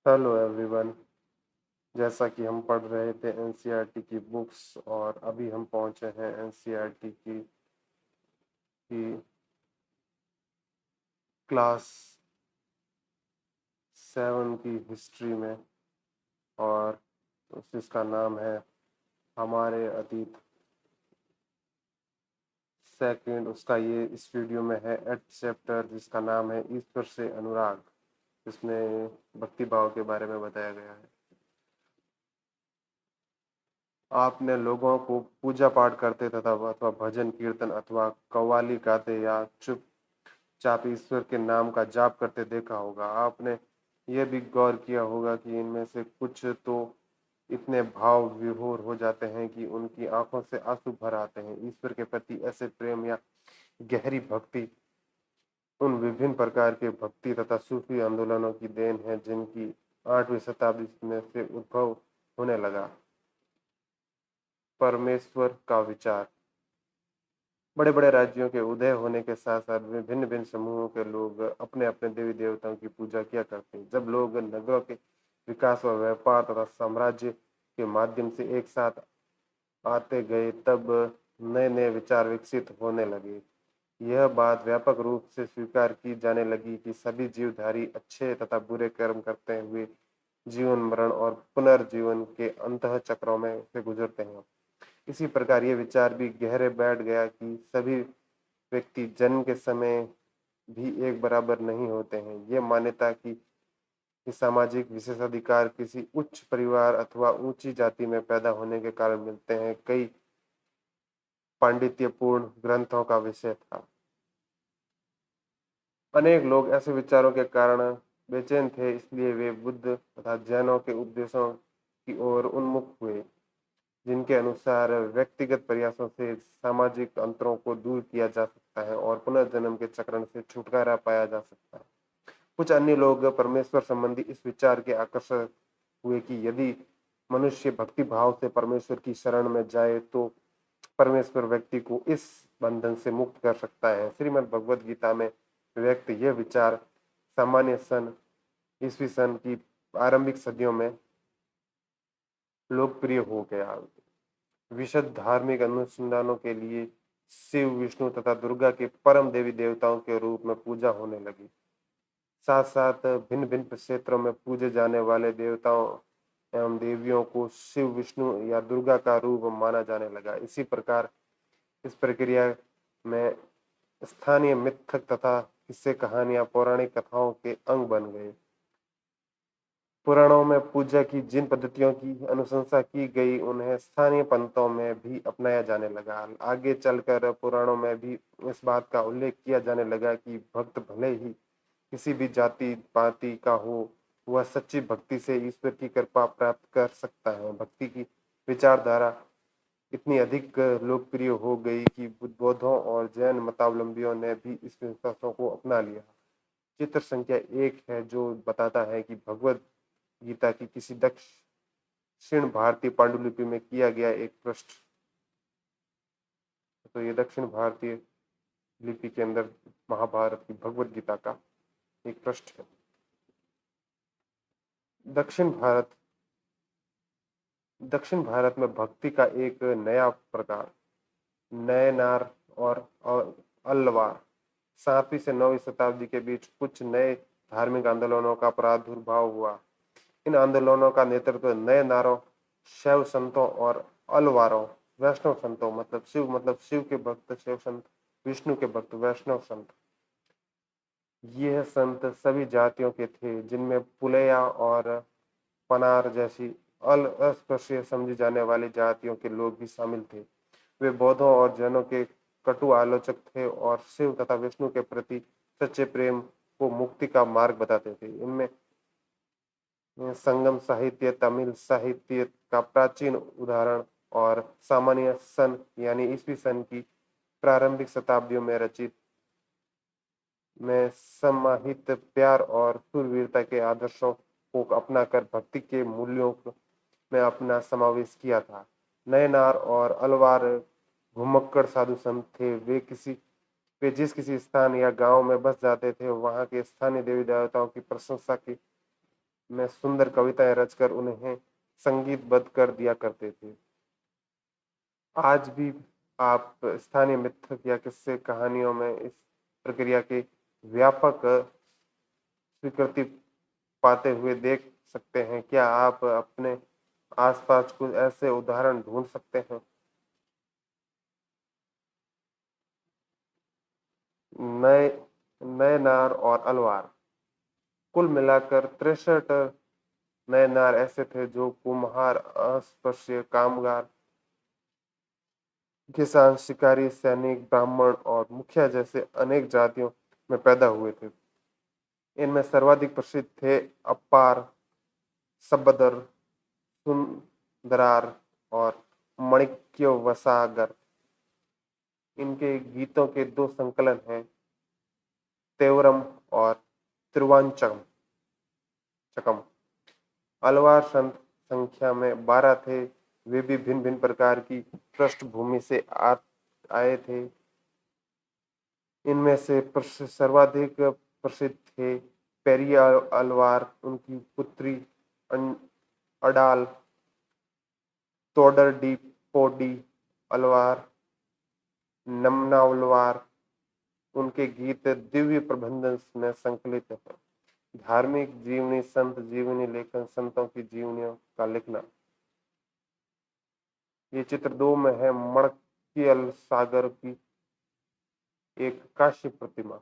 Hello everyone. जैसा कि हम पढ़ रहे थे एनसीईआरटी की बुक्स और अभी हम पहुंचे हैं एनसीईआरटी की क्लास 7 की हिस्ट्री में। और जिसका नाम है हमारे अतीत सेकंड। उसका ये इस वीडियो में है 8th चैप्टर, जिसका नाम है ईश्वर से अनुराग। इसमें भक्ति भाव के बारे में बताया गया है। आपने लोगों को पूजा पाठ करते तथा अथवा भजन कीर्तन अथवा कव्वाली गाते या चुपचाप ईश्वर के नाम का जाप करते देखा होगा। आपने यह भी गौर किया होगा कि इनमें से कुछ तो इतने भाव विभोर हो जाते हैं कि उनकी आंखों से आंसू भर आते हैं। ईश्वर के प्रति ऐसे प्रेम या गहरी भक्ति उन विभिन्न प्रकार के भक्ति तथा सूफी आंदोलनों की देन है जिनकी 8वीं शताब्दी में से उद्भव होने लगा। परमेश्वर का विचार। बड़े बड़े राज्यों के उदय होने के साथ साथ भिन्न भिन्न समूहों के लोग अपने अपने देवी देवताओं की पूजा किया करते हैं। जब लोग नगरों के विकास व व्यापार तथा साम्राज्य के माध्यम से एक साथ आते गए, तब नए नए विचार विकसित होने लगे। यह बात व्यापक रूप से स्वीकार की जाने लगी कि सभी जीवधारी अच्छे तथा बुरे कर्म करते हुए जीवन मरण और पुनर्जीवन के अंतः चक्रों में से गुजरते हैं। इसी प्रकार ये विचार भी गहरे बैठ गया कि सभी व्यक्ति जन्म के समय भी एक बराबर नहीं होते हैं। ये मान्यता कि सामाजिक विशेषाधिकार किसी उच्च परिवार अथवा ऊंची जाति में पैदा होने के कारण मिलते हैं, कई पांडित्यपूर्ण ग्रंथों का विषय था। अनेक लोग ऐसे विचारों के कारण बेचैन थे, इसलिए वे बुद्ध तथा जैनों के उपदेशों की ओर उन्मुख हुए, जिनके अनुसार व्यक्तिगत प्रयासों से सामाजिक अंतरों को दूर किया जा सकता है और पुनर्जन्म के चक्रण से छुटकारा पाया जा सकता है। कुछ अन्य लोग परमेश्वर संबंधी इस विचार के आकर्षक हुए कि यदि मनुष्य भक्ति भाव से परमेश्वर की शरण में जाए तो परमेश्वर व्यक्ति को इस बंधन से मुक्त कर सकता है। श्रीमद् भगवद गीता में व्यक्त यह विचार सामान्य सन ईस्वी सन की आरंभिक सदियों में लोकप्रिय हो गया। विशद धार्मिक अनुसंधानों के लिए शिव विष्णु तथा दुर्गा के परम देवी देवताओं के रूप में पूजा होने लगी। साथ साथ भिन्न भिन्न क्षेत्रों में पूजे जाने वाले देवताओं एवं देवियों को शिव विष्णु या दुर्गा का रूप माना जाने लगा। इसी प्रकार इस प्रक्रिया में स्थानीय मिथक तथा किस्से कहानियां पौराणिक कथाओं के अंग बन गए। पुराणों में पूजा की जिन पद्धतियों की अनुशंसा की गई, उन्हें स्थानीय पंथों में भी अपनाया जाने लगा। आगे चलकर पुराणों में भी इस बात का उल्लेख किया जाने लगा कि भक्त भले ही किसी भी जाति पाति का हो, वह सच्ची भक्ति से ईश्वर की कृपा प्राप्त कर सकता है। भक्ति की विचारधारा इतनी अधिक लोकप्रिय हो गई कि बौद्धों और जैन मतावलंबियों ने भी इस विश्वासों को अपना लिया। चित्र संख्या 1 है जो बताता है कि भगवत गीता की किसी दक्षिण भारतीय पांडुलिपि में किया गया एक पृष्ठ। तो ये दक्षिण भारतीय लिपि के अंदर महाभारत की भगवत गीता का एक पृष्ठ है। दक्षिण भारत दक्षिण भारत में भक्ति का एक नया प्रकार नयनार और अल्वार 7वीं से 9वीं शताब्दी के बीच कुछ नए धार्मिक आंदोलनों का प्रादुर्भाव हुआ। इन आंदोलनों का नेतृत्व नए नारों शैव संतों और अलवारों वैष्णव संतों मतलब शिव के भक्त शैव संत, विष्णु के भक्त वैष्णव संत। यह संत सभी जातियों के थे, जिनमें पुलैया और पनार जैसी अस्पृश्य समझी जाने वाली जातियों के लोग भी शामिल थे। वे बौद्धों और जैनों के कटु आलोचक थे और शिव तथा विष्णु के प्रति सच्चे प्रेम को मुक्ति का मार्ग बताते थे। इनमें संगम साहित्य तमिल साहित्य का प्राचीन उदाहरण और सामान्य सन यानी ईस्वी सन की प्रारंभिक शताब्दियों में रचित में समाहित प्यार और शूरवीरता के आदर्शों को अपनाकर भक्ति के मूल्यों में अपना समावेश किया था। नयनार और अलवार घुमक्कड़ साधु संत थे। वे जिस किसी स्थान या गांव में बस जाते थे, वहां के स्थानीय देवी देवताओं की प्रशंसा की में सुंदर कविताएं रचकर उन्हें संगीतबद्ध कर दिया करते थे। आज भी आप स्थानीय मिथक या किस्से कहानियों में इस प्रक्रिया की व्यापक स्वीकृति पाते हुए देख सकते हैं। क्या आप अपने आसपास कुछ ऐसे उदाहरण ढूंढ सकते हैं? नए नए नार और अलवार, कुल मिलाकर 63 नए नार ऐसे थे जो कुम्हार, अस्पृश्य, कामगार, किसान, शिकारी, सैनिक, ब्राह्मण और मुखिया जैसे अनेक जातियों में पैदा हुए थे। इनमें सर्वाधिक प्रसिद्ध थे अपार, सबदर, सुंदरार और माणिक्यवसागर। इनके गीतों के दो संकलन हैं, तेवरम और तिरुवांचकम। अलवार संत संख्या में 12 थे। वे भी भिन्न भिन्न प्रकार की पृष्ठभूमि से आए थे। इनमें से सर्वाधिक प्रसिद्ध थे पेरिया अलवार, उनकी पुत्री अडाल, तोडर डी पोडी अलवार, नमनावलवार। उनके गीत दिव्य प्रबंधन में संकलित हैं। धार्मिक जीवनी, संत जीवनी लेखन, संतों की जीवनियों का लिखना। ये चित्र 2 में है मणकियल सागर की एक काश्य प्रतिमा।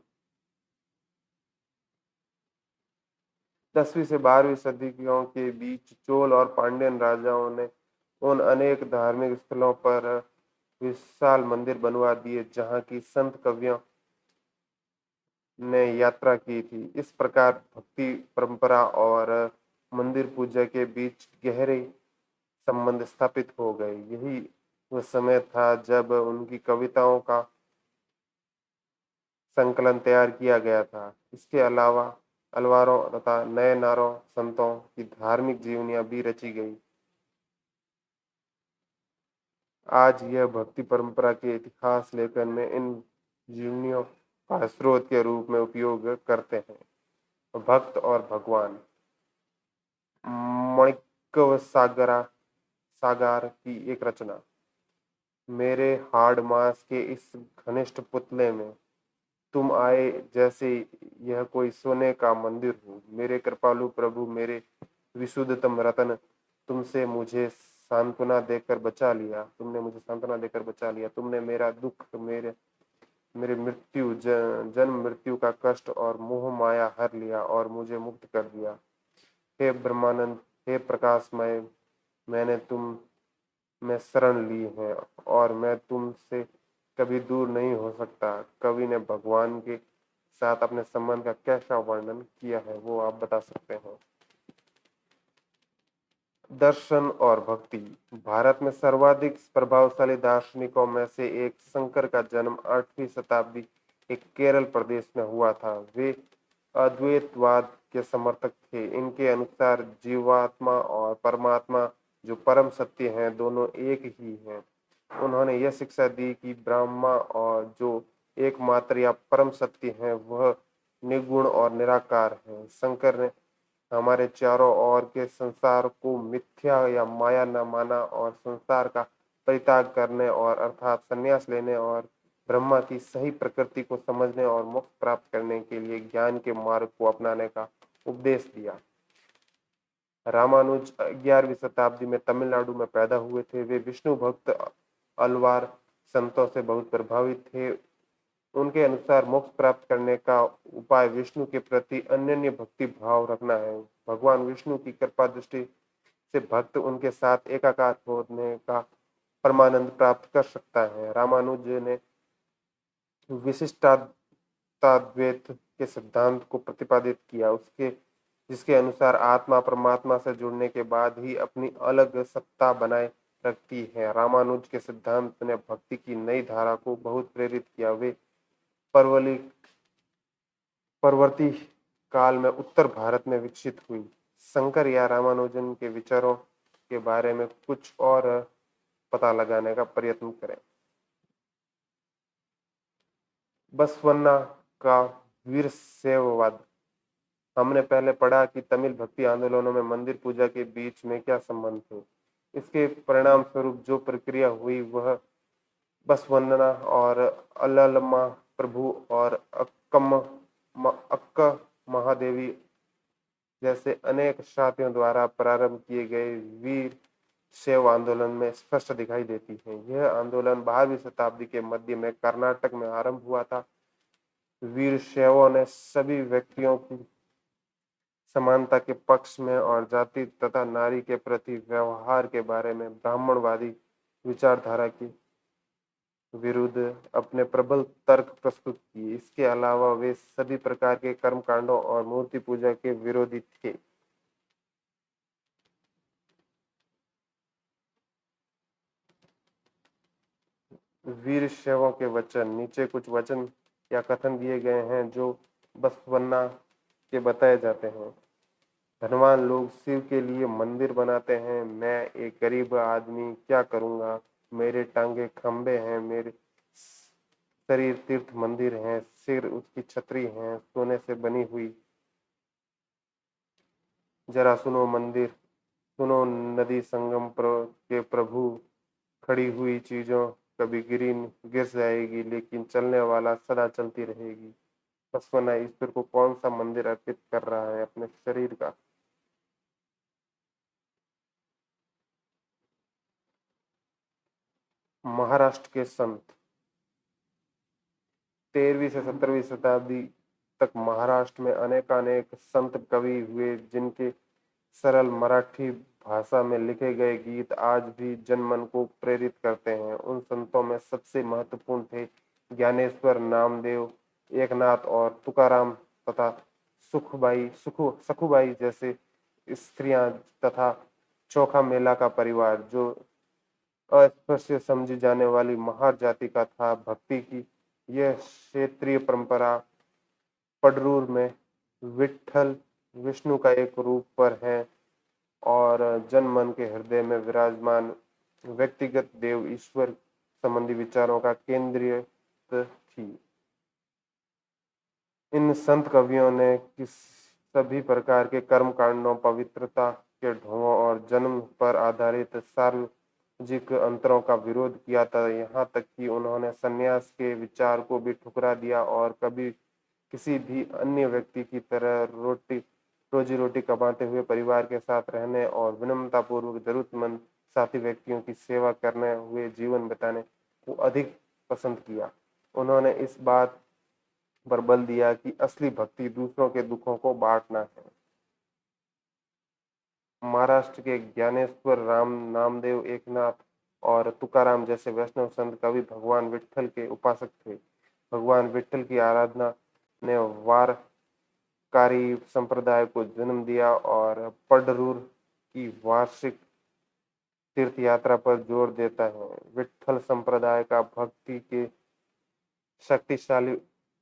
10वीं से 12वीं सदियों के बीच चोल और पांड्यन राजाओं ने उन अनेक धार्मिक स्थलों पर विशाल मंदिर बनवा दिए जहां की संत कवियों ने यात्रा की थी। इस प्रकार भक्ति परंपरा और मंदिर पूजा के बीच गहरे संबंध स्थापित हो गए। यही वह समय था जब उनकी कविताओं का संकलन तैयार किया गया था। इसके अलावा अलवारों तथा नए नारों संतों की धार्मिक जीवनियां भी रची गई। आज यह भक्ति परंपरा के इतिहास लेखन में इन जीवनियों का स्रोत के रूप में उपयोग करते हैं। भक्त और भगवान, माणिक्य सागर की एक रचना। मेरे हाड़ मांस के इस घनिष्ठ पुतले में तुम आए जैसे यह कोई सोने का मंदिर हो। मेरे कृपालु प्रभु, मेरे विशुद्धतम रतन, तुमसे मुझे सांत्वना देकर बचा लिया। तुमने मुझे सांत्वना देकर बचा लिया। तुमने मेरा दुख, मेरे मेरे मृत्यु, जन्म मृत्यु का कष्ट और मोह माया हर लिया और मुझे मुक्त कर दिया। हे ब्रह्मानंद, हे प्रकाशमय, मैंने तुम में शरण ली है और मैं तुमसे कभी दूर नहीं हो सकता। कवि ने भगवान के साथ अपने संबंध का कैसा वर्णन किया है वो आप बता सकते हैं? दर्शन और भक्ति, भारत में सर्वाधिक प्रभावशाली दार्शनिकों में से एक शंकर का जन्म 8वीं शताब्दी के केरल प्रदेश में हुआ था। वे अद्वैतवाद के समर्थक थे। इनके अनुसार जीवात्मा और परमात्मा जो परम सत्य हैं दोनों एक ही हैं। उन्होंने यह शिक्षा दी कि ब्रह्मा और जो एकमात्र या परम सत्य है वह निर्गुण और निराकार है। शंकर ने हमारे चारों ओर के संसार को मिथ्या या माया न माना और संसार का परित्याग करने और अर्थात संन्यास लेने और ब्रह्मा की सही प्रकृति को समझने और मोक्ष प्राप्त करने के लिए ज्ञान के मार्ग को अपनाने का उपदेश दिया। रामानुज 11वीं शताब्दी में तमिलनाडु में पैदा हुए थे। वे विष्णु भक्त अलवार संतों से बहुत प्रभावित थे। उनके अनुसार मोक्ष प्राप्त करने का उपाय विष्णु के प्रति अनन्य भक्ति भाव रखना है। भगवान विष्णु की कृपा दृष्टि से भक्त उनके साथ एकाकार होने का परमानंद प्राप्त कर सकता है। रामानुज ने विशिष्टाद्वैत के सिद्धांत को प्रतिपादित किया, उसके जिसके अनुसार आत्मा परमात्मा से जुड़ने के बाद ही अपनी अलग सत्ता बनाए रखती है। रामानुज के सिद्धांत ने भक्ति की नई धारा को बहुत प्रेरित किया। वे परवर्ती काल में उत्तर भारत में विकसित हुई। शंकर या रामानुजन के विचारों के बारे में कुछ और पता लगाने का प्रयत्न करें। बसवन्ना का वीरशैववाद, हमने पहले पढ़ा कि तमिल भक्ति आंदोलनों में मंदिर पूजा के बीच में क्या संबंध थे। इसके परिणाम स्वरूप जो प्रक्रिया हुई वह बस वंदना और अल्लमा प्रभु और अक्का महादेवी जैसे अनेक शातियों द्वारा प्रारंभ किए गए वीर शैव आंदोलन में स्पष्ट दिखाई देती है। यह आंदोलन 12वीं शताब्दी के मध्य में कर्नाटक में आरंभ हुआ था। वीर शैवों ने सभी व्यक्तियों की समानता के पक्ष में और जाति तथा नारी के प्रति व्यवहार के बारे में ब्राह्मणवादी विचारधारा के विरुद्ध अपने प्रबल तर्क प्रस्तुत किए। इसके अलावा वे सभी प्रकार के कर्मकांडों और मूर्ति पूजा के विरोधी थे। वीर शैवों के वचन। नीचे कुछ वचन या कथन दिए गए हैं जो बसवन्ना के बताए जाते हैं। धनवान लोग शिव के लिए मंदिर बनाते हैं, मैं एक गरीब आदमी क्या करूंगा। मेरे टांगे खंबे हैं, मेरे शरीर तीर्थ मंदिर है, सिर उसकी छतरी है सोने से बनी हुई। जरा सुनो मंदिर, सुनो नदी संगम के प्रभु, खड़ी हुई चीजों कभी गिर जाएगी लेकिन चलने वाला सदा चलती रहेगी। बसवन्ना ईश्वर को कौन सा मंदिर अर्पित कर रहा है? अपने शरीर का। महाराष्ट्र के संत। 13वीं से 17वीं शताब्दी तक महाराष्ट्र में अनेकानेक संत कवि हुए जिनके सरल मराठी भाषा में लिखे गए गीत आज भी जनमन को प्रेरित करते हैं। उन संतों में सबसे महत्वपूर्ण थे ज्ञानेश्वर, नामदेव, एकनाथ और तुकाराम तथा सखुबाई जैसे स्त्रियां तथा चोखा मेला का परिवार, जो अस्पृश्य समझी जाने वाली महार जाति का था। भक्ति की यह क्षेत्रीय परंपरा पडरूर में विठ्ठल विष्णु का एक रूप पर है और जनमन के हृदय में विराजमान व्यक्तिगत देव ईश्वर संबंधी विचारों का केंद्रीय थी। इन संत कवियों ने सभी प्रकार के कर्म कांडों, पवित्रता के ढोंगों और जन्म पर आधारित सार्वजिक अंतरों का विरोध किया था। यहाँ तक कि उन्होंने संन्यास के विचार को भी ठुकरा दिया और कभी किसी भी अन्य व्यक्ति की तरह रोजी रोटी कमाते हुए परिवार के साथ रहने और विनम्रतापूर्वक जरूरतमंद साथी व्यक्तियों की सेवा करने हुए जीवन बिताने को अधिक पसंद किया। उन्होंने इस बात पर बल दिया कि असली भक्ति दूसरों के दुखों को बांटना है। महाराष्ट्र के ज्ञानेश्वर, नामदेव, एकनाथ और तुकाराम जैसे वैष्णव संत कवि भगवान विठ्ठल के उपासक थे। भगवान विठ्ठल की आराधना ने वारकरी संप्रदाय को जन्म दिया और पडरूर की वार्षिक तीर्थ यात्रा पर जोर देता है। विठ्ठल संप्रदाय का भक्ति के शक्तिशाली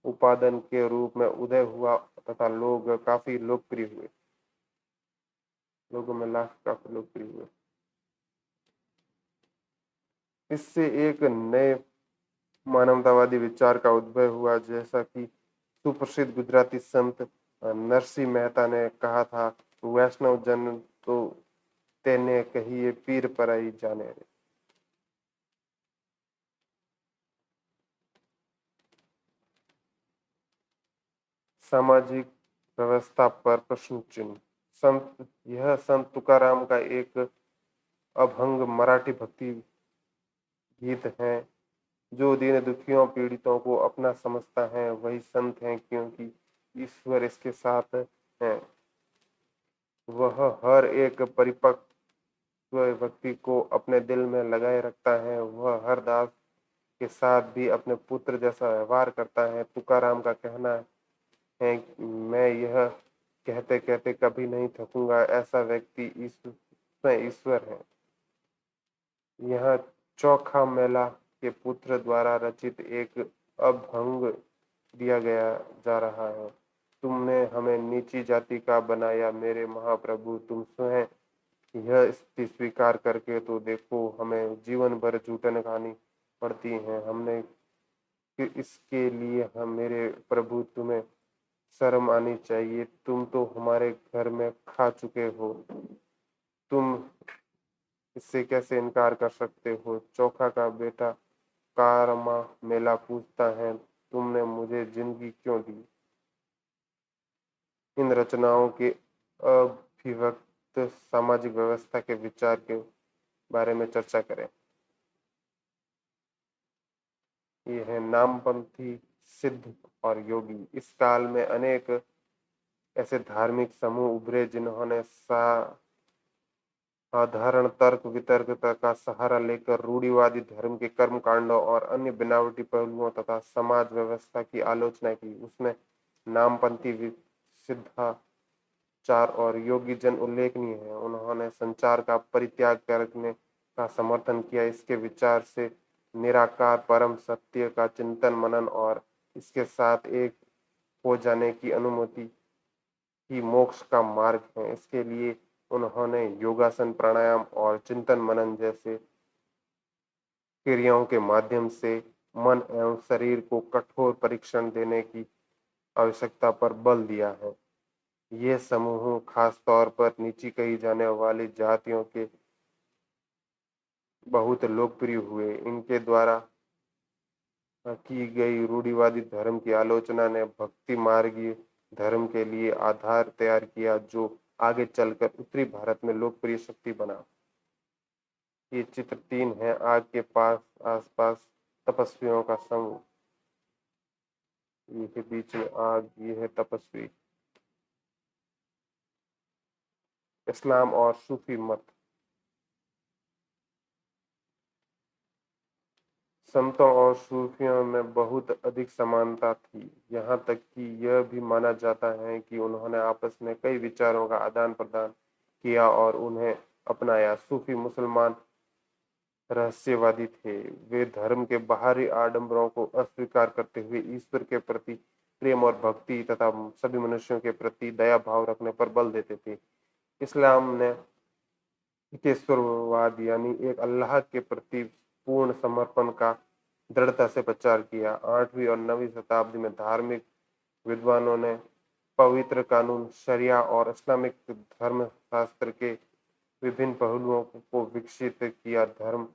उपादान के रूप में उदय हुआ तथा लोगों में काफी लोकप्रिय हुए। इससे एक नए मानवतावादी विचार का उद्भव हुआ, जैसा कि सुप्रसिद्ध गुजराती संत नरसिंह मेहता ने कहा था, वैष्णव जन तो तेने कहिए पीर पराई जाने रे। सामाजिक व्यवस्था पर प्रश्न चिन्ह। संत तुकाराम का एक अभंग मराठी भक्ति गीत है। जो दीन दुखियों पीड़ितों को अपना समझता है वही संत है, क्योंकि ईश्वर इसके साथ है। वह हर एक परिपक्व व्यक्ति को अपने दिल में लगाए रखता है। वह हर दास के साथ भी अपने पुत्र जैसा व्यवहार करता है। तुकाराम का कहना है, मैं यह कहते कहते कभी नहीं थकूंगा, ऐसा व्यक्ति ईश्वर है। यह चोखा मेला के पुत्र द्वारा रचित एक अभंग दिया गया जा रहा है। तुमने हमें नीची जाति का बनाया मेरे महाप्रभु, तुम स्वयं यह स्थिति स्वीकार करके तो देखो, हमें जीवन भर जूठन खानी पड़ती है। हमने इसके लिए हम मेरे प्रभु तुम्हें शर्म आनी चाहिए, तुम तो हमारे घर में खा चुके हो, तुम इससे कैसे इनकार कर सकते हो। चोखा का बेटा कारमा मेला पूछता है, तुमने मुझे जिंदगी क्यों दी। इन रचनाओं के अभिव्यक्त सामाजिक व्यवस्था के विचार के बारे में चर्चा करें। ये है नामपंथी, सिद्ध और योगी। इस काल में अनेक ऐसे धार्मिक समूह उभरे जिन्होंने साधारण तर्क वितर्क का सहारा लेकर रूढ़िवादी धर्म के कर्म कांडों और अन्य बनावटी पहलुओं तथा समाज व्यवस्था की आलोचना की। उसमें नामपंथी, सिद्धाचार और योगी जन उल्लेखनीय है। उन्होंने संचार का परित्याग करने का समर्थन किया। इसके विचार से निराकार परम सत्य का चिंतन मनन और इसके साथ एक हो जाने की अनुमति ही मोक्ष का मार्ग है। इसके लिए उन्होंने योगासन, प्राणायाम और चिंतन मनन जैसे क्रियाओं के माध्यम से मन एवं शरीर को कठोर परीक्षण देने की आवश्यकता पर बल दिया है। ये समूह खास तौर पर नीची कही जाने वाली जातियों के बहुत लोकप्रिय हुए। इनके द्वारा की गई रूढ़िवादी धर्म की आलोचना ने भक्ति मार्गीय धर्म के लिए आधार तैयार किया, जो आगे चलकर उत्तरी भारत में लोकप्रिय शक्ति बना। ये चित्र 3 है। आग के पास आसपास तपस्वियों का समूह, ये है बीच में आग, ये है तपस्वी। इस्लाम और सूफी मत। संतों और सूफियों में बहुत अधिक समानता थी, यहाँ तक कि यह भी माना जाता है कि उन्होंने आपस में कई विचारों का आदान प्रदान किया और उन्हें अपनाया। सूफी मुसलमान रहस्यवादी थे। वे धर्म के बाहरी आडंबरों को अस्वीकार करते हुए ईश्वर के प्रति प्रेम और भक्ति तथा सभी मनुष्यों के प्रति दया भाव रखने पर बल देते थे। इस्लाम ने एकेश्वरवाद यानी एक अल्लाह के प्रति पूर्ण समर्पण का दृढ़ता से प्रचार किया। 8वीं और 9वीं शताब्दी में धार्मिक विद्वानों ने पवित्र कानून, शरिया और इस्लामिक धर्मशास्त्र के विभिन्न पहलुओं को विकसित किया। धर्म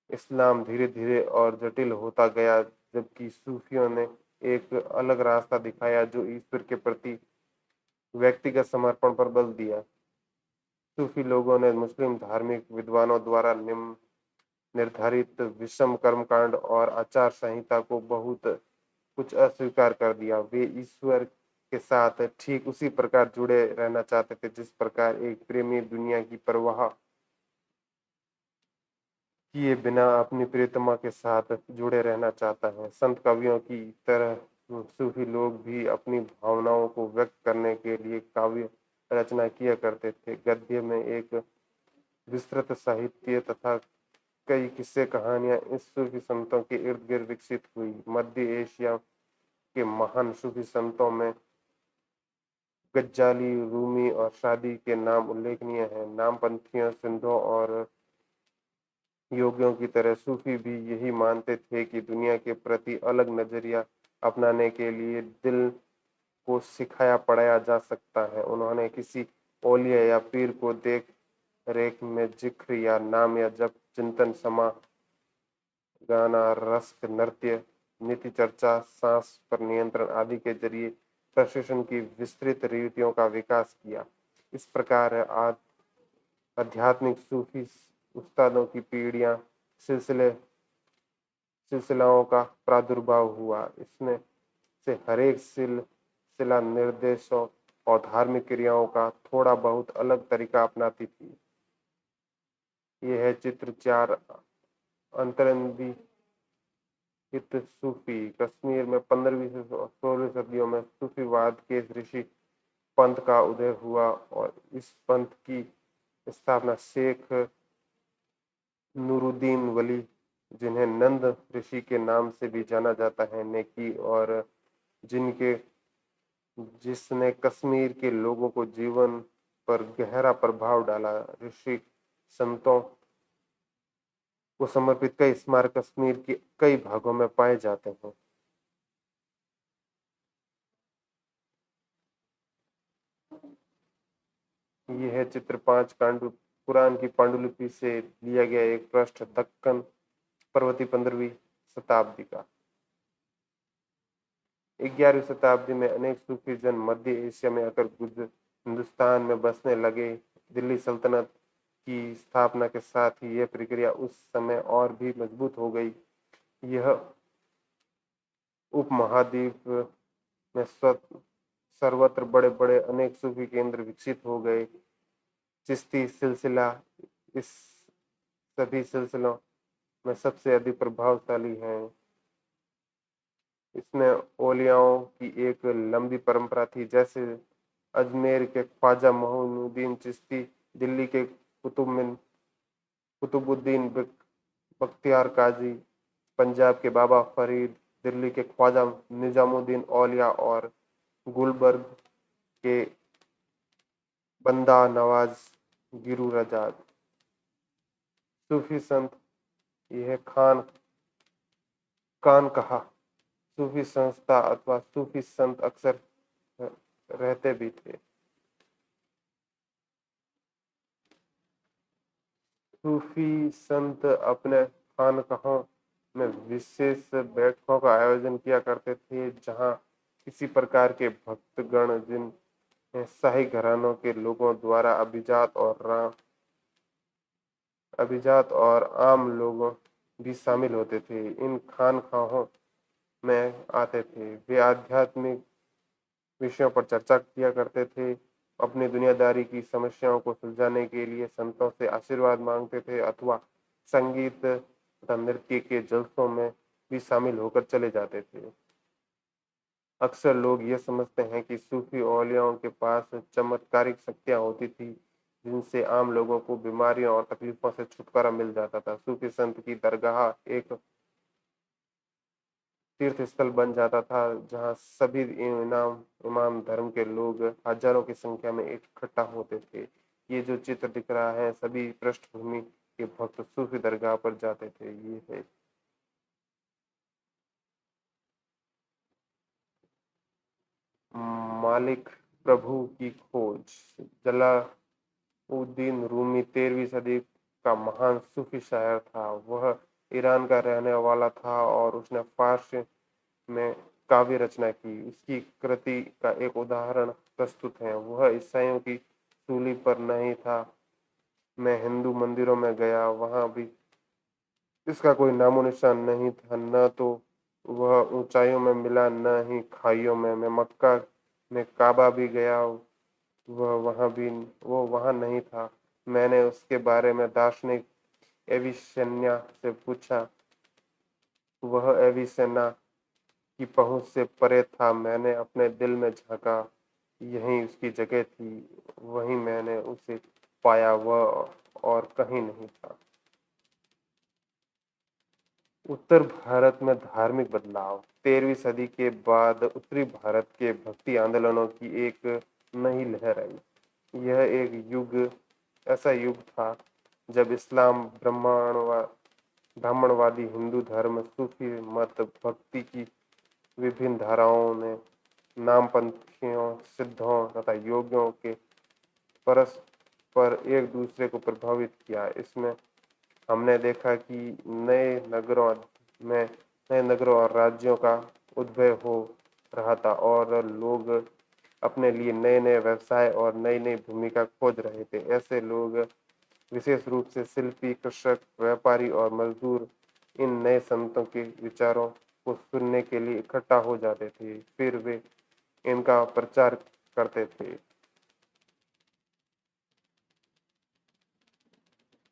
इस्लाम धीरे धीरे और जटिल होता गया, जबकि सूफियों ने एक अलग रास्ता दिखाया जो ईश्वर के प्रति व्यक्तिगत समर्पण पर बल दिया। सूफी लोगों ने मुस्लिम धार्मिक विद्वानों द्वारा निम्न निर्धारित विषम कर्मकांड और आचार संहिता को बहुत कुछ अस्वीकार कर दिया। वे ईश्वर के साथ ठीक उसी प्रकार जुड़े रहना चाहते थे जिस प्रकार एक प्रेमी दुनिया की परवाह किए बिना अपनी प्रियतमा के साथ जुड़े रहना चाहता है। संत कवियों की तरह सूफी लोग भी अपनी भावनाओं को व्यक्त करने के लिए काव्य रचना किया करते थे। गद्य में एक विस्तृत साहित्य तथा कई किस्से कहानियां इस सूफी संतों के इर्द गिर्द विकसित हुई। मध्य एशिया के महान सूफी संतों में गज्जाली, रूमी और शादी के नाम उल्लेखनीय हैं। नामपंथियों, सिंधों और योगियों की तरह सूफी भी यही मानते थे कि दुनिया के प्रति अलग नजरिया अपनाने के लिए दिल को सिखाया पढ़ाया जा सकता है। उन्होंने किसी औलिया या पीर को देख रेख में जिक्र या नाम या जप, चिंतन, समा, गाना, रस, नृत्य, नीति चर्चा, सांस पर नियंत्रण आदि के जरिए प्रशिक्षण की विस्तृत रीतियों का विकास किया। इस प्रकार आध्यात्मिक सूफी उस्तादों की पीढ़ियां सिलसिलाओं का प्रादुर्भाव हुआ। इसमें से हरेक सिलसिला निर्देशों और धार्मिक क्रियाओं का थोड़ा बहुत अलग तरीका अपनाती थी। यह है चित्र 4। अंतरंगी सूफी। कश्मीर में 15वीं से 16वीं सदियों में सूफीवाद के ऋषि पंथ का उदय हुआ और इस पंथ की स्थापना शेख नूरुद्दीन वली, जिन्हें नंद ऋषि के नाम से भी जाना जाता है, ने की और जिनके जिसने कश्मीर के लोगों को जीवन पर गहरा प्रभाव डाला। ऋषि संतों को समर्पित कई स्मारक कश्मीर के कई भागों में पाए जाते हैं। ये है चित्र 5 कुरान की पांडुलिपि से लिया गया एक पृष्ठ, दक्कन पर्वती 15वीं शताब्दी का। 11वीं शताब्दी में अनेक सूफी जन मध्य एशिया में आकर हिंदुस्तान में बसने लगे। दिल्ली सल्तनत की स्थापना के साथ ही यह प्रक्रिया उस समय और भी मजबूत हो गई। यह उपमहाद्वीप में सर्वत्र बड़े बड़े अनेक सूफी केंद्र विकसित हो गए। चिश्ती सिलसिला इस सभी सिलसिलों में सबसे अधिक प्रभावशाली है। इसमें औलियाओं की एक लंबी परंपरा थी, जैसे अजमेर के ख्वाजा मोइनुद्दीन चिश्ती, दिल्ली के कुतुबुद्दीन बख्तियार काजी, पंजाब के बाबा फरीद, दिल्ली के ख्वाजा निजामुद्दीन औलिया और गुलबर्ग के बंदा नवाज गिरू रजाद। सूफी संत, यह कान कहा सूफी संस्था अथवा सूफी संत अक्सर रहते भी थे। सूफी संत अपने खानकाहों में विशेष बैठकों का आयोजन किया करते थे, जहां किसी प्रकार के भक्तगण, जिन शाही घरानों के लोगों द्वारा अभिजात और आम लोग भी शामिल होते थे, इन खानकाहों में आते थे। वे आध्यात्मिक विषयों पर चर्चा किया करते थे, अपनी दुनियादारी की समस्याओं को सुलझाने के लिए संतों से आशीर्वाद मांगते थे, अथवा संगीत तथा नृत्य के जलसों में भी शामिल होकर चले जाते थे। अक्सर लोग ये समझते हैं कि सूफी औलियाओं के पास चमत्कारिक शक्तियां होती थी, जिनसे आम लोगों को बीमारियों और तकलीफों से छुटकारा मिल जाता था। सूफी संत की दरगाह एक तीर्थ स्थल बन जाता था, जहां सभी इमाम धर्म के लोग हजारों की संख्या में इकट्ठा होते थे। ये जो चित्र दिख रहा है, सभी पृष्ठभूमि के भक्त सूफी दरगाह पर जाते थे। ये है मालिक प्रभु की खोज। जलालुद्दीन रूमी 13वीं सदी का महान सूफी शायर था। वह ईरान का रहने वाला था और उसने फारसी में काव्य रचना की। उसकी कृति का एक उदाहरण प्रस्तुत है। वह ईसाइयों की सूली पर नहीं था। मैं हिंदू मंदिरों में गया, वहां भी इसका कोई नामो निशान नहीं था। न तो वह ऊंचाइयों में मिला, न ही खाइयों में। मैं मक्का में काबा भी गया, वो वहां नहीं था। मैंने उसके बारे में दार्शनिक एविसेना से पूछा। वह एविसेना की पहुंच से परे था। मैंने अपने दिल में झांका, यही उसकी जगह थी। वहीं मैंने उसे पाया, वह और कहीं नहीं था। उत्तर भारत में धार्मिक बदलाव। 13वीं सदी के बाद उत्तरी भारत के भक्ति आंदोलनों की एक नई लहर आई। यह एक ऐसा युग था जब इस्लाम, ब्राह्मणवादी हिंदू धर्म, सूफी मत, भक्ति की विभिन्न धाराओं ने नामपंथियों, सिद्धों तथा योगियों के परस्पर एक दूसरे को प्रभावित किया। इसमें हमने देखा कि में नए नगरों और राज्यों का उद्भव हो रहा था, और लोग अपने लिए नए नए व्यवसाय और नई नई भूमिका खोज रहे थे। ऐसे लोग, विशेष रूप से शिल्पी, कृषक, व्यापारी और मजदूर, इन नए संतों के विचारों को सुनने के लिए इकट्ठा हो जाते थे। फिर वे इनका प्रचार करते थे।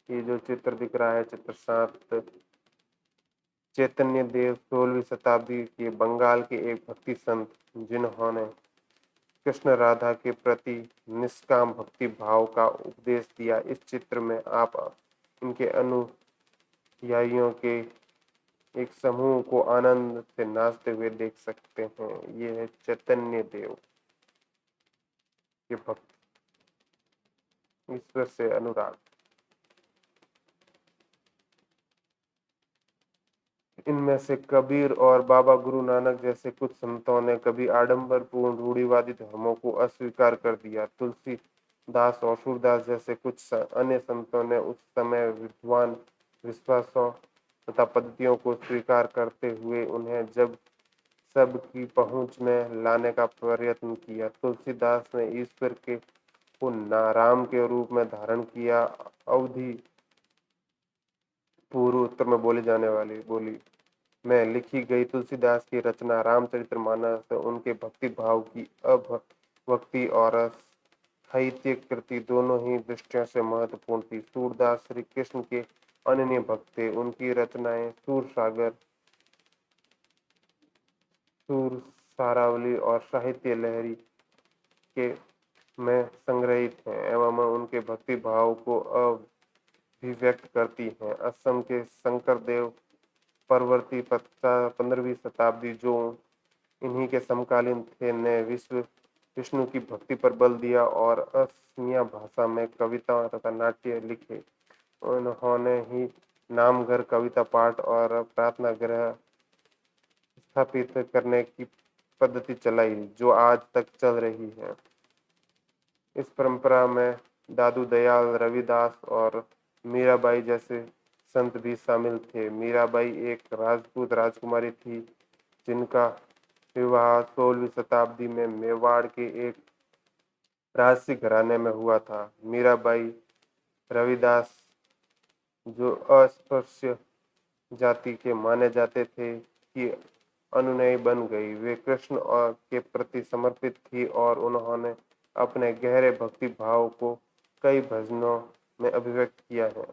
ये जो चित्र दिख रहा है, चित्र 7, चैतन्य देव 16वीं शताब्दी के बंगाल के एक भक्ति संत, जिन्होंने कृष्ण राधा के प्रति निष्काम भक्ति भाव का उपदेश दिया। इस चित्र में आप इनके अनुयायियों के एक समूह को आनंद से नाचते हुए देख सकते हैं। ये है चैतन्य देव के भक्त, ईश्वर से अनुराग। इनमें से कबीर और बाबा गुरु नानक जैसे कुछ संतों ने कभी आडंबरपूर्ण रूढ़िवादी धर्मों को अस्वीकार कर दिया। तुलसी दास और सूरदास जैसे कुछ अन्य संतों ने उस समय विद्वान विश्वासों तथा पद्धतियों को स्वीकार करते हुए उन्हें जब सबकी पहुंच में लाने का प्रयत्न किया। तुलसीदास ने ईश्वर के को नाराम के रूप में धारण किया। अवधि पूर्व उत्तर में बोली जाने वाली बोली में लिखी गई तुलसीदास की रचना रामचरितमानस उनके भक्ति भाव की अभिव्यक्ति और साहित्य कृति दोनों ही दृष्टियों से महत्वपूर्ण थी। सूरदास श्री कृष्ण के अनन्य भक्त थे। उनकी रचनाएं सूर सागर, सूर सारावली और साहित्य लहरी के में संग्रहित हैं एवं उनके भक्ति भाव को अभिव्यक्त करती हैं। असम के शंकरदेव परवर्ती 15वीं शताब्दी जो इन्हीं के समकालीन थे ने विष्णु की भक्ति पर बल दिया और असमिया भाषा में कविता तथा नाट्य लिखे। उन्होंने ही नामघर कविता पाठ और प्रार्थना गृह स्थापित करने की पद्धति चलाई जो आज तक चल रही है। इस परंपरा में दादू दयाल, रविदास और मीराबाई जैसे संत भी शामिल थे। मीराबाई एक राजपूत राजकुमारी थी जिनका विवाह 16वीं शताब्दी में मेवाड़ के एक राजसी घराने में हुआ था। मीराबाई रविदास जो अस्पृश्य जाति के माने जाते थे कि अनुयायी बन गई। वे कृष्ण और के प्रति समर्पित थी और उन्होंने अपने गहरे भक्ति भाव को कई भजनों में अभिव्यक्त किया है।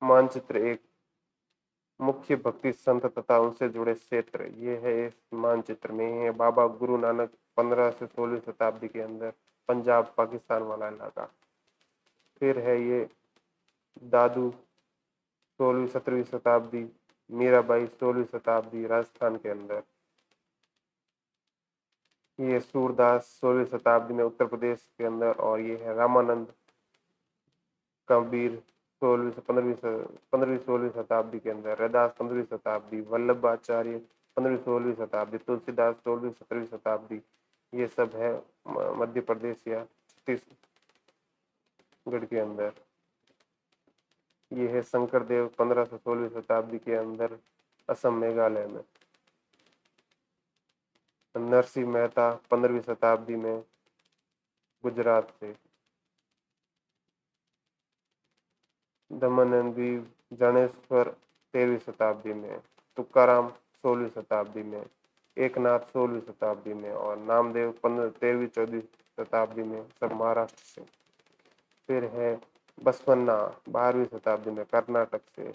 मानचित्र एक मुख्य भक्ति संत तथा उनसे जुड़े क्षेत्र ये है। इस मानचित्र में है बाबा गुरु नानक 15 से 16वीं शताब्दी के अंदर पंजाब पाकिस्तान वाला इलाका। फिर है ये दादू 16वीं 17वीं शताब्दी, मीराबाई 16वीं शताब्दी राजस्थान के अंदर। ये सूरदास 16वीं शताब्दी में उत्तर प्रदेश के अंदर और ये है रामानंद कबीर 15वीं 16वीं शताब्दी के अंदर, रैदास 15वीं शताब्दी, वल्लभाचार्य 15वीं 16वीं शताब्दी, तुलसीदास 16वीं 17वीं शताब्दी। ये सब है मध्य प्रदेश या छत्तीसगढ़ के अंदर। ये है शंकरदेव 15 से 16वीं शताब्दी के अंदर असम मेघालय में। नरसिंह मेहता 15वीं शताब्दी में गुजरात से। दमनंदी जानेश्वर 13वीं शताब्दी में, तुकाराम 16वीं शताब्दी में, एकनाथ 16वीं शताब्दी में और नामदेव 13वीं 14वीं शताब्दी में, सब महाराष्ट्र से। फिर है बसवन्ना 12वीं शताब्दी में कर्नाटक से,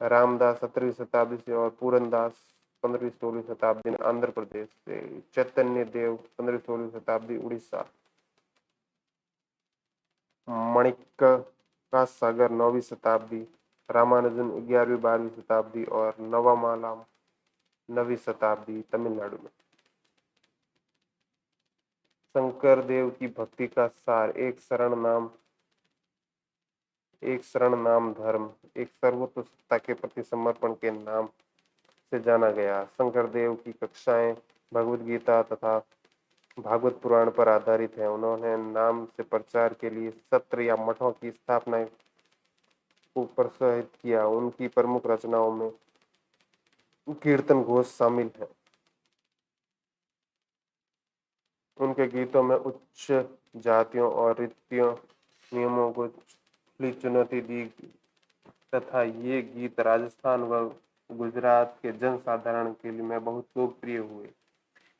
रामदास 17वीं शताब्दी से और पूरनदास 15वीं 16वीं शताब्दी में आंध्र प्रदेश से, चैतन्य देव 15वीं 16वीं शताब्दी उड़ीसा, मणिक का सागर 9वीं शताब्दी, रामानुजन 11वीं 12वीं शताब्दी और नवामालाम 9वीं शताब्दी तमिलनाडु में। शंकर देव की भक्ति का सार एक शरण नाम धर्म, एक सर्वोच्च सत्ता के प्रति समर्पण के नाम से जाना गया। शंकर देव की कक्षाएं भगवद गीता तथा भागवत पुराण पर आधारित है। उन्होंने नाम से प्रचार के लिए सत्र या मठों की स्थापना को प्रोत्साहित किया। उनकी प्रमुख रचनाओं में कीर्तन घोष शामिल है। उनके गीतों में उच्च जातियों और रीतियों नियमों को खुली चुनौती दी तथा ये गीत राजस्थान व गुजरात के जनसाधारण के लिए में बहुत लोकप्रिय हुए।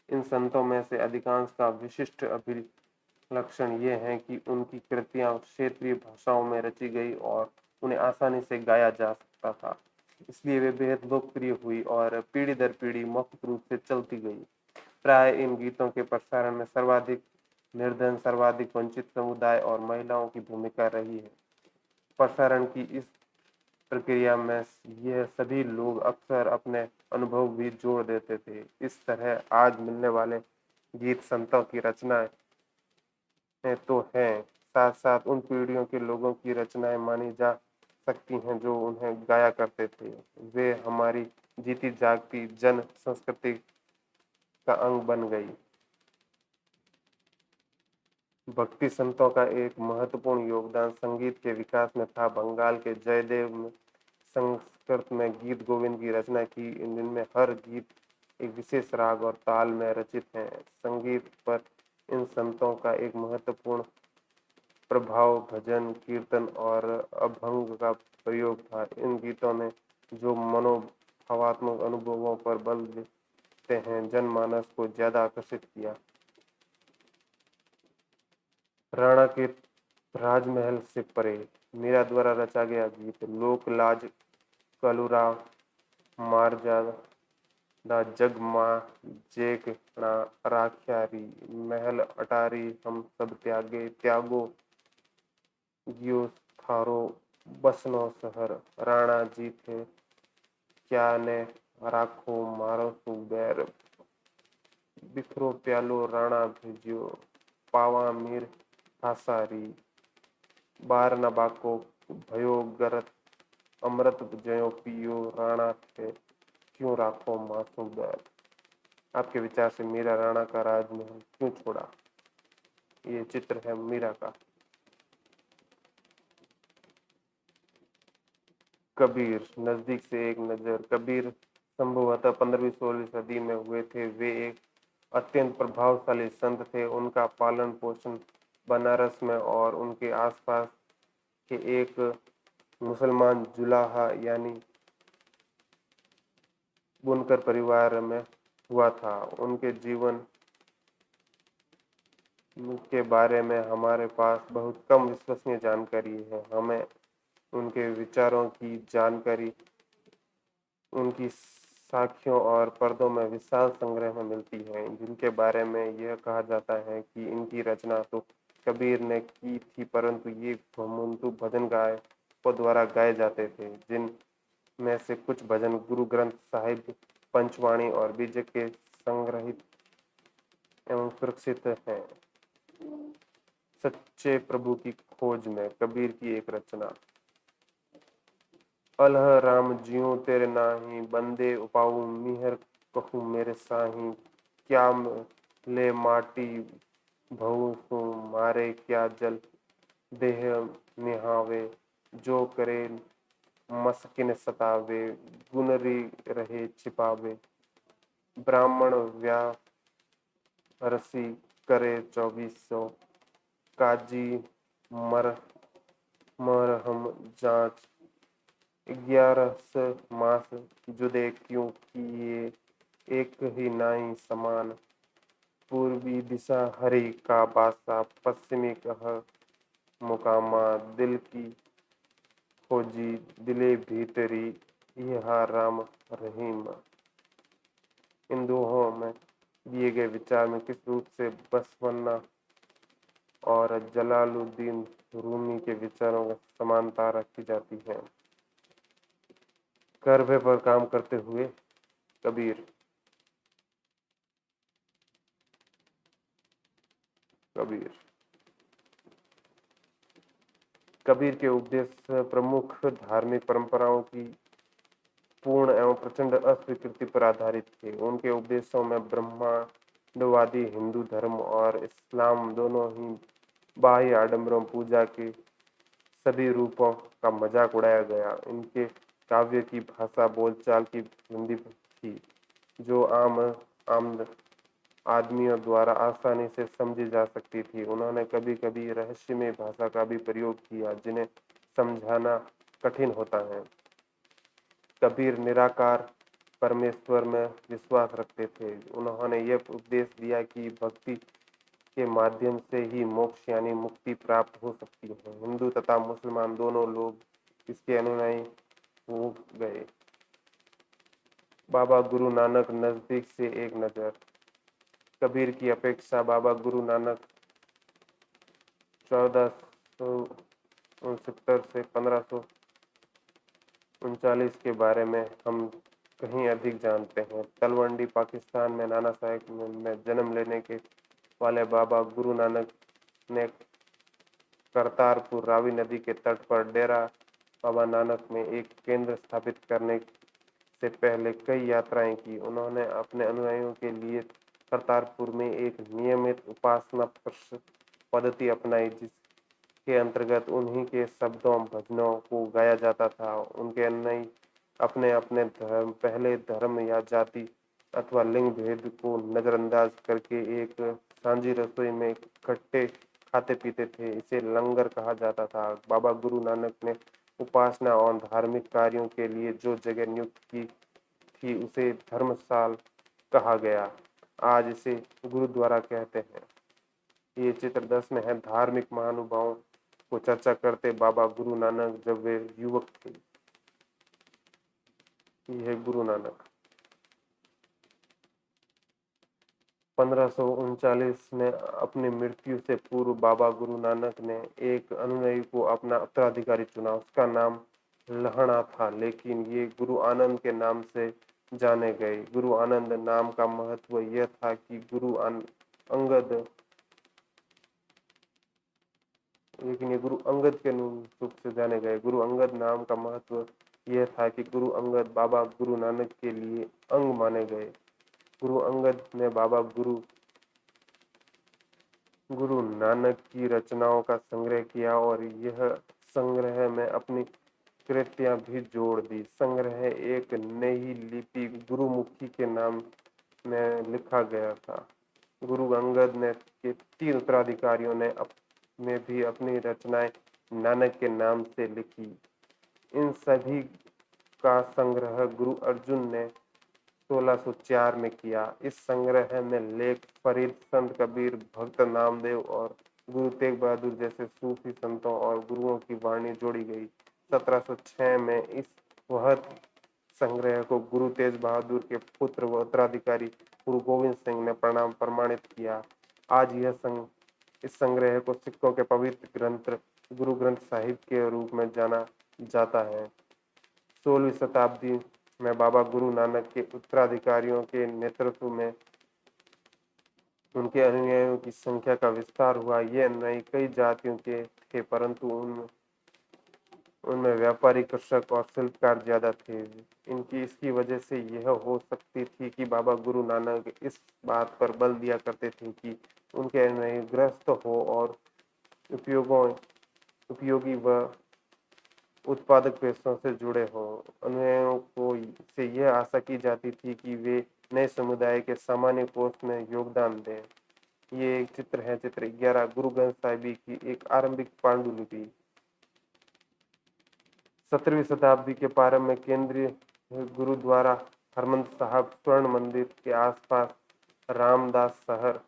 इन संतों में से अधिकांश का विशिष्ट अभिलक्षण ये है कि उनकी कृतियां क्षेत्रीय भाषाओं में रची गई और उन्हें आसानी से गाया जा सकता था, इसलिए वे बेहद लोकप्रिय हुई और पीढ़ी दर पीढ़ी मौखिक रूप से चलती गई। प्राय इन गीतों के प्रसारण में सर्वाधिक निर्धन, सर्वाधिक वंचित समुदाय और महिलाओं की भूमिका रही है। प्रसारण की इस प्रक्रिया में यह सभी लोग अक्सर अपने अनुभव भी जोड़ देते थे। इस तरह आज मिलने वाले गीत संतों की रचनाएं तो हैं, साथ साथ उन पीढ़ियों के लोगों की रचनाएं मानी जा शक्ति हैं जो उन्हें गाया करते थे। वे हमारी जीती जागती जन संस्कृति का अंग बन गई। भक्ति संतों का एक महत्वपूर्ण योगदान संगीत के विकास में था। बंगाल के जयदेव ने संस्कृत में गीत गोविंद की रचना की। इनमें हर गीत एक विशेष राग और ताल में रचित है। संगीत पर इन संतों का एक महत्वपूर्ण प्रभाव भजन, कीर्तन और अभंग का प्रयोग था। इन गीतों ने जो मनोभावात्मक अनुभवों पर बल देते हैं, जनमानस को ज्यादा आकर्षित किया। राणा के राजमहल से परे मीरा द्वारा रचा गया गीत लोक लाज कलुरा मारजादा जग मां जेकणा राख्यारी महल अटारी हम सब त्यागे त्यागो गियो थारो बसनो शहर राणा जी थे क्या ने राखो मारो सुबेर बिखरो प्यालो राणा भेजियो पावा मीर हासारी बार न बाको भयो गरत अमृत जयो पियो राणा थे क्यों राखो मासू बैर। आपके विचार से मीरा राणा का राजमहल क्यों छोड़ा? ये चित्र है मीरा का। कबीर, नजदीक से एक नजर। कबीर संभवतः 15वीं-16वीं सदी में हुए थे। वे एक अत्यंत प्रभावशाली संत थे। उनका पालन पोषण बनारस में और उनके आसपास के एक मुसलमान जुलाहा यानी बुनकर परिवार में हुआ था। उनके जीवन के बारे में हमारे पास बहुत कम विश्वसनीय जानकारी है। हमें उनके विचारों की जानकारी उनकी साखियों और पर्दों में विशाल संग्रह में मिलती है, जिनके बारे में यह कहा जाता है कि इनकी रचना तो कबीर ने की थी, परंतु ये घुमंतु भजन गायकों द्वारा गाए जाते थे, जिन में से कुछ भजन गुरु ग्रंथ साहिब, पंचवाणी और बीज के संग्रहित एवं सुरक्षित हैं। सच्चे प्रभु की खोज में कबीर की एक रचना। अलह राम जियो तेरे नाही बंदे उपाऊ मिहर कहूँ मेरे साही क्या ले माटी भऊ सु मारे क्या जल देह निहावे जो करे मस्किन सतावे गुनरी रहे छिपावे ब्राह्मण व्या रसी करे 2400 काजी मर मरहम जांच 11 मास जुदे क्यों किए एक ही नाई समान पूर्वी दिशा हरि का बासा पश्चिमी कह मुकामा दिल की खोजी दिले भीतरी यह राम रहीम। इन दोहों में दिए गए विचार में किस रूप से बसवन्ना और जलालुद्दीन रूमी के विचारों में समानता रखी जाती है? कर्बे पर काम करते हुए कबीर। कबीर के उपदेश प्रमुख धार्मिक परंपराओं की पूर्ण एवं प्रचंड अस्वीकृति पर आधारित थे। उनके उपदेशों में ब्रह्मांडवादी हिंदू धर्म और इस्लाम दोनों ही बाह्य आडंबरों पूजा के सभी रूपों का मजाक उड़ाया गया। इनके काव्य की भाषा बोलचाल की हिंदी थी, जो आम आदमियों द्वारा आसानी से समझी जा सकती थी। उन्होंने कभी कभी रहस्यमय भाषा का भी प्रयोग किया, जिन्हें समझाना कठिन होता है। कबीर निराकार परमेश्वर में विश्वास रखते थे। उन्होंने यह उपदेश दिया कि भक्ति के माध्यम से ही मोक्ष यानी मुक्ति प्राप्त हो सकती है। हिंदू तथा मुसलमान दोनों लोग इसके अनुयायी हो गए। बाबा गुरु नानक, नजदीक से एक नजर। कबीर की अपेक्षा बाबा गुरु नानक 1469 से 1539 के बारे में हम कहीं अधिक जानते हैं। तलवंडी पाकिस्तान में नाना साहेब में जन्म लेने के वाले बाबा गुरु नानक ने करतारपुर रावी नदी के तट पर डेरा बाबा नानक ने एक केंद्र स्थापित करने से पहले कई यात्राएं की। उन्होंने अपने अनुयायियों के लिए करतारपुर में एक नियमित उपासना पद्धति अपनाई, जिसके अंतर्गत उन्हीं के शब्दों भजनों को गाया जाता था। उनके अनुयायी अपने अपने धर्म, पहले धर्म या जाति अथवा लिंग भेद को नजरअंदाज करके एक सांझी रसोई में इकट्ठे खाते पीते थे। इसे लंगर कहा जाता था। बाबा गुरु नानक ने उपासना और धार्मिक कार्यों के लिए जो जगह नियुक्त की थी उसे धर्मशाल कहा गया। आज इसे गुरुद्वारा कहते हैं। ये चित्र 10 में है। धार्मिक महानुभावों को चर्चा करते बाबा गुरु नानक जब वे युवक थे। ये है गुरु नानक। 1539 में अपनी मृत्यु से पूर्व बाबा गुरु नानक ने एक अनुयायी को अपना उत्तराधिकारी चुना। उसका नाम लहणा था, लेकिन ये गुरु आनंद के नाम से जाने गए। गुरु आनंद नाम का महत्व यह था कि गुरु अंगद के रूप से जाने गए। गुरु अंगद नाम का महत्व यह था कि गुरु अंगद बाबा गुरु नानक के लिए अंग माने गए। गुरु अंगद ने बाबा गुरु नानक की रचनाओं का संग्रह किया और यह संग्रह में अपनी कृतियां भी जोड़ दी। संग्रह एक नई लिपि गुरुमुखी के नाम में लिखा गया था। गुरु अंगद ने के 3 उत्तराधिकारियों ने भी अपनी रचनाएं नानक के नाम से लिखी। इन सभी का संग्रह गुरु अर्जुन ने 1604 में किया। इस संग्रह में लेख फरीद, संत कबीर, भक्त नामदेव और गुरु तेग बहादुर जैसे सूफी संतों और गुरुओं की वाणी जोड़ी गई। 1706 में इस वहत संग्रह को गुरु तेज बहादुर के पुत्र व उत्तराधिकारी गुरु गोविंद सिंह ने प्रमाणित किया। आज इस संग्रह को सिखों के पवित्र ग्रंथ गुरु ग्रंथ साहिब के रूप में जाना जाता है। 16वीं शताब्दी में बाबा गुरु नानक के उत्तराधिकारियों के नेतृत्व में उनके अनुयायियों की संख्या का विस्तार हुआ। ये अनुयायी कई जातियों के थे, परंतु उनमें व्यापारी, कृषक और शिल्पकार ज्यादा थे। इसकी वजह से यह हो सकती थी कि बाबा गुरु नानक इस बात पर बल दिया करते थे कि उनके अनुयायी गृहस्थ हो और उपयोगी व उत्पादक पेशों से जुड़े हों। अनुयायियों को से यह आशा की जाती थी कि वे नए समुदाय के सामान्य कोष में योगदान दें। ये एक चित्र है, चित्र 11, गुरु ग्रंथ साहिब की एक आरंभिक पांडुलिपि। 17वीं शताब्दी के प्रारंभ में केंद्रीय गुरुद्वारा हरमंदिर साहब स्वर्ण मंदिर के आसपास रामदास शहर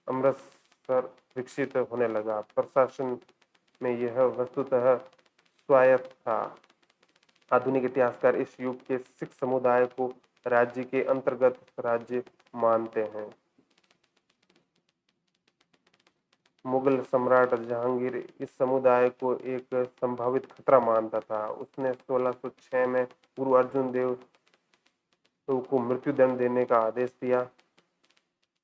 अमृतसर विकसित होने लगा। प्रशासन में यह वस्तुतः स्वायत्त था। आधुनिक इतिहासकार इस युग के सिख समुदाय को राज्य के अंतर्गत राज्य मानते हैं। मुगल सम्राट जहांगीर इस समुदाय को एक संभावित खतरा मानता था। उसने 1606 में गुरु अर्जुन देव को मृत्युदंड देने का आदेश दिया।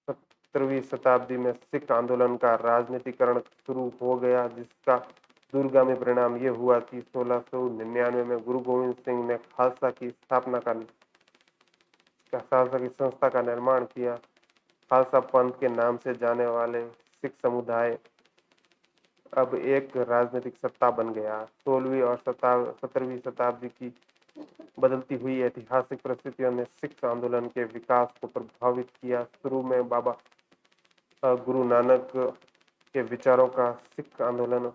17वीं शताब्दी में सिख आंदोलन का राजनीतिकरण शुरू हो गया, जिसका दूरगामी परिणाम यह हुआ कि 1699 में गुरु गोविंद सिंह ने खालसा की संस्था का निर्माण किया। खालसा पंथ के नाम से जाने वाले सिख समुदाय अब एक राजनीतिक सत्ता बन गया। 16वीं और 17वीं शताब्दी की बदलती हुई ऐतिहासिक परिस्थितियों ने सिख आंदोलन के विकास को प्रभावित किया। शुरू में बाबा गुरु नानक के विचारों का सिख आंदोलन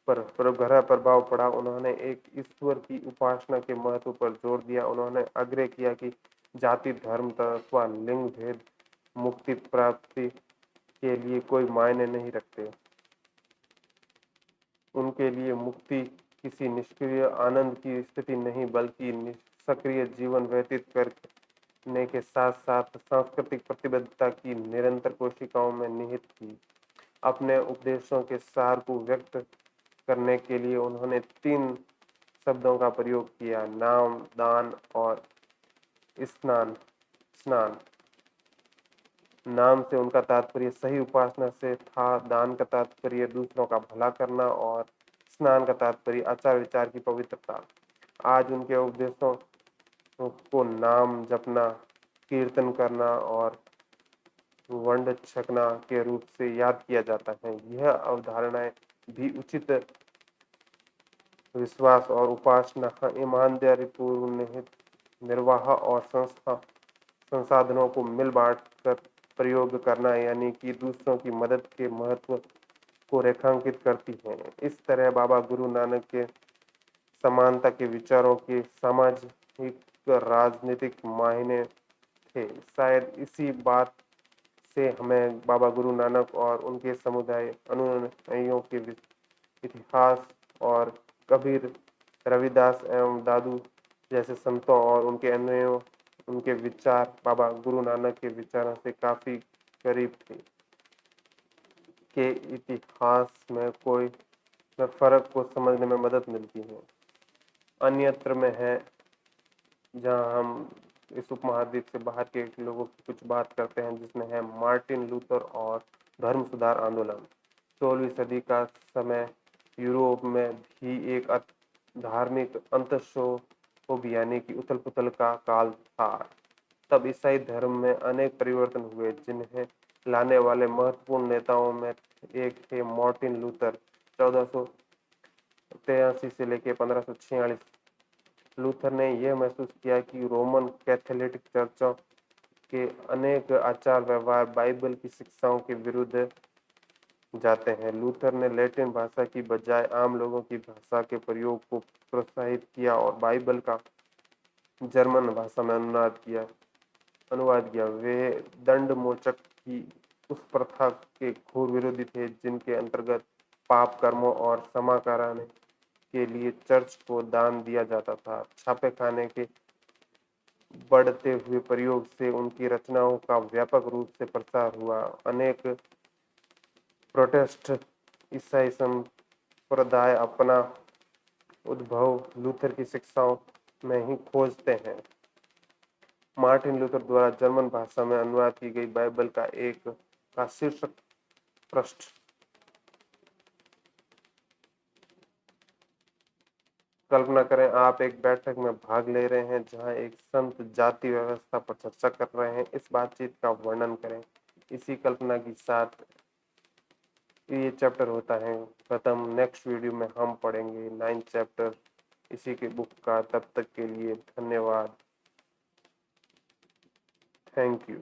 पर गहरा प्रभाव पड़ा। उन्होंने एक ईश्वर की उपासना के महत्व पर जोर दिया। उन्होंने आग्रह किया कि जाति, धर्म अथवा लिंग भेद मुक्ति प्राप्ति के लिए कोई मायने नहीं रखते। उनके लिए मुक्ति किसी निष्क्रिय आनंद की स्थिति नहीं, बल्कि सक्रिय जीवन व्यतीत करने के साथ साथ सांस्कृतिक प्रतिबद्धता की निरंतर कोशिकाओं में निहित थी। अपने उपदेशों के सार को व्यक्त करने के लिए उन्होंने 3 शब्दों का प्रयोग किया: नाम, दान और स्नान। नाम से उनका तात्पर्य सही उपासना से था, दान का तात्पर्य दूसरों का भला करना और स्नान का तात्पर्य आचार विचार की पवित्रता। आज उनके उपदेशों को नाम जपना, कीर्तन करना और वंड छकना के रूप से याद किया जाता है। यह अवधारणाएं भी उचित विश्वास और उपासना, ईमानदारी पूर्व निहित निर्वाह और संसाधनों को मिल बांट कर प्रयोग करना यानी कि दूसरों की मदद के महत्व को रेखांकित करती हैं। इस तरह बाबा गुरु नानक के समानता के विचारों के सामाजिक राजनीतिक मायने थे। शायद इसी बात से हमें बाबा गुरु नानक और उनके समुदाय अनुयायियों के इतिहास और कबीर, रविदास एवं दादू जैसे संतों और उनके अनुयायियों उनके विचार बाबा गुरु नानक के विचारों से काफी करीब थे के इतिहास में कोई फर्क को समझने में मदद मिलती है। अन्यत्र में है जहाँ हम इस उपमहाद्वीप से बाहर के लोगों की कुछ बात करते हैं, जिसमें है मार्टिन लूथर और धर्म सुधार आंदोलन। 16वीं सदी का समय यूरोप में भी एक धार्मिक अंतशोभ यानी कि उथल पुथल का काल था। तब ईसाई धर्म में अनेक परिवर्तन हुए, जिन्हें लाने वाले महत्वपूर्ण नेताओं में एक थे मार्टिन लूथर। 1483 से लेकर 1546 लूथर ने यह महसूस किया कि रोमन कैथोलिक चर्चों के अनेक आचार व्यवहार बाइबल की शिक्षाओं के विरुद्ध जाते हैं। लूथर ने लैटिन भाषा की बजाय आम लोगों की भाषा के प्रयोग को प्रोत्साहित किया और बाइबल का जर्मन भाषा में अनुवाद किया। वे दंड मोचक की उस प्रथा के घोर विरोधी थे, जिनके अंतर्गत पाप कर्मों और क्षमा कराने के लिए चर्च को दान दिया जाता था। छापे खाने के बढ़ते हुए प्रयोग से उनकी रचनाओं का व्यापक रूप से प्रसार हुआ। अनेक प्रोटेस्टेंट ईसाई संप्रदाय अपना उद्भव लूथर की शिक्षाओं में ही खोजते हैं। मार्टिन लूथर द्वारा जर्मन भाषा में अनुवाद की गई बाइबल का शीर्षक पृष्ठ कल्पना करें आप एक बैठक में भाग ले रहे हैं जहां एक संत जाति व्यवस्था पर चर्चा कर रहे हैं। इस बातचीत का वर्णन करें। इसी कल्पना के साथ ये चैप्टर होता है खत्म। नेक्स्ट वीडियो में हम पढ़ेंगे 9th चैप्टर इसी के बुक का। तब तक के लिए धन्यवाद। Thank you.